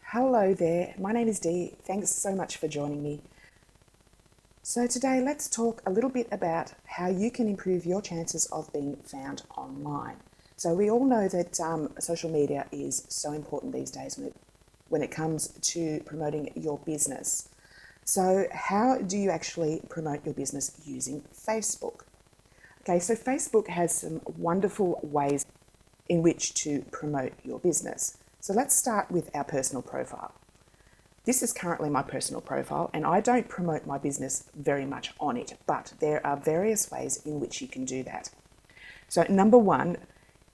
Hello there, my name is Dee. Thanks so much for joining me. So today let's talk a little bit about how you can improve your chances of being found online. So we all know that social media is so important these days when it comes to promoting your business. So how do you actually promote your business using Facebook? Okay, so Facebook has some wonderful ways in which to promote your business. So let's start with our personal profile. This is currently my personal profile, and I don't promote my business very much on it, but there are various ways in which you can do that. So number one,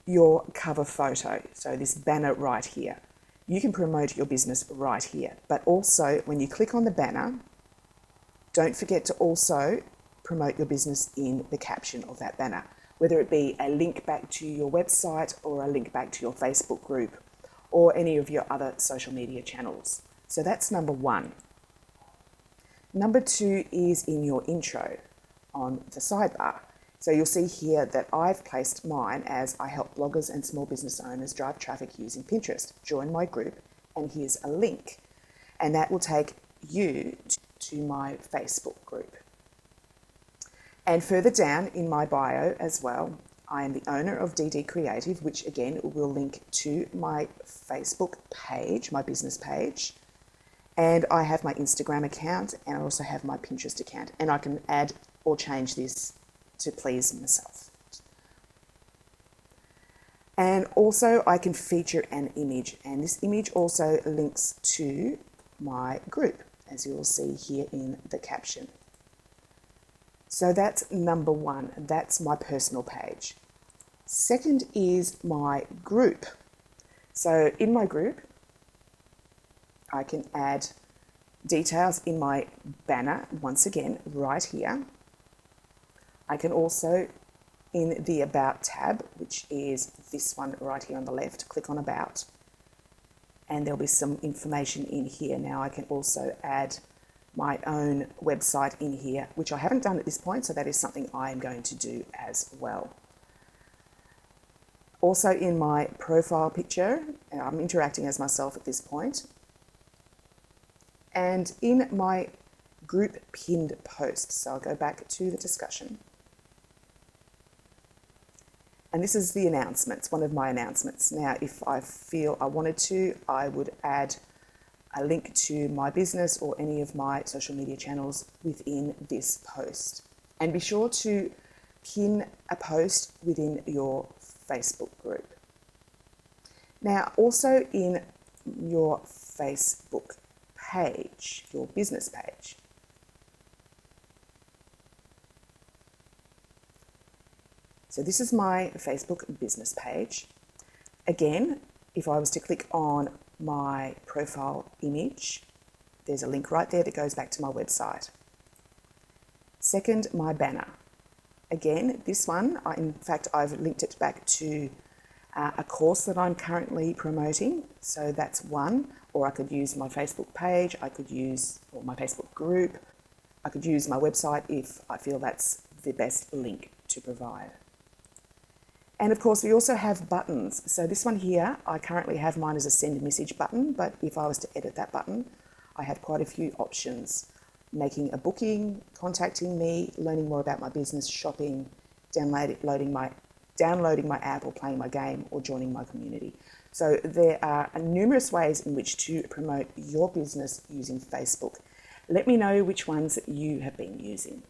your cover photo. So this banner right here. You can promote your business right here, but also when you click on the banner, don't forget to also promote your business in the caption of that banner, whether it be a link back to your website or a link back to your Facebook group or any of your other social media channels. So that's number one. Number two is in your intro on the sidebar. So you'll see here that I've placed mine as I help bloggers and small business owners drive traffic using Pinterest. Join my group, and here's a link. And that will take you to my Facebook group. And further down in my bio as well, I am the owner of DD Creative, which again will link to my Facebook page, my business page. And I have my Instagram account, and I also have my Pinterest account. And I can add or change this to please myself. And also I can feature an image, and this image also links to my group, as you will see here in the caption. So that's number one, that's my personal page. Second is my group. So in my group, I can add details in my banner, once again, right here. I can also, in the About tab, which is this one right here on the left, click on About, and there'll be some information in here. Now I can also add my own website in here, which I haven't done at this point, so that is something I am going to do as well. Also in my profile picture, I'm interacting as myself at this point. And in my group pinned post, so I'll go back to the discussion. And this is the announcements, one of my announcements. Now, if I feel I wanted to, I would add a link to my business or any of my social media channels within this post. And be sure to pin a post within your Facebook group. Now, also in your Facebook page, your business page, so this is my Facebook business page. Again, if I was to click on my profile image, there's a link right there that goes back to my website. Second, my banner. Again, this one, in fact, I've linked it back to a course that I'm currently promoting. So that's one, or I could use my Facebook page, I could use my Facebook group, I could use my website if I feel that's the best link to provide. And of course, we also have buttons. So this one here, I currently have mine as a send message button, but if I was to edit that button, I have quite a few options. Making a booking, contacting me, learning more about my business, shopping, downloading my app or playing my game or joining my community. So there are numerous ways in which to promote your business using Facebook. Let me know which ones you have been using.